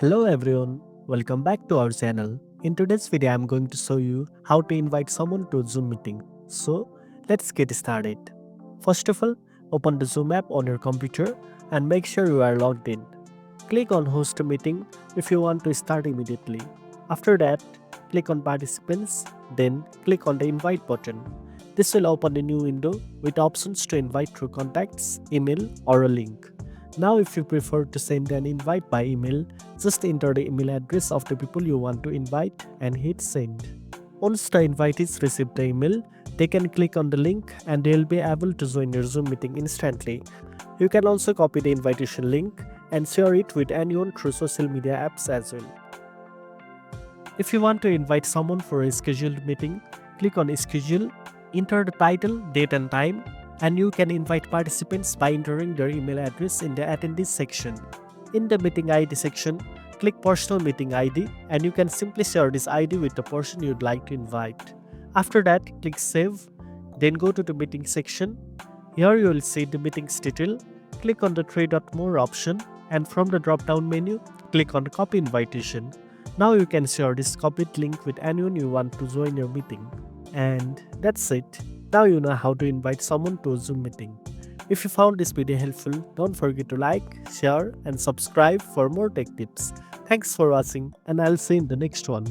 Hello everyone, welcome back to our channel. In today's video, I'm going to show you how to invite someone to a Zoom meeting. So, let's get started. First of all, open the Zoom app on your computer and make sure you are logged in. Click on Host a Meeting if you want to start immediately. After that, click on Participants, then click on the Invite button. This will open a new window with options to invite through contacts, email, or a link. Now, if you prefer to send an invite by email, just enter the email address of the people you want to invite and hit send. Once the invitees receive the email, they can click on the link and they will be able to join your Zoom meeting instantly. You can also copy the invitation link and share it with anyone through social media apps as well. If you want to invite someone for a scheduled meeting, click on Schedule, enter the title, date, and time, and you can invite participants by entering their email address in the Attendees section. In the Meeting ID section, click Personal Meeting ID, and you can simply share this ID with the person you'd like to invite. After that, click Save, then go to the Meeting section. Here you will see the meeting's detail. Click on the Three Dot More option, and from the drop down menu, click on Copy Invitation. Now you can share this copied link with anyone you want to join your meeting. And that's it. Now you know how to invite someone to a Zoom meeting. If you found this video helpful, don't forget to like, share, and subscribe for more tech tips. Thanks for watching, and I'll see you in the next one.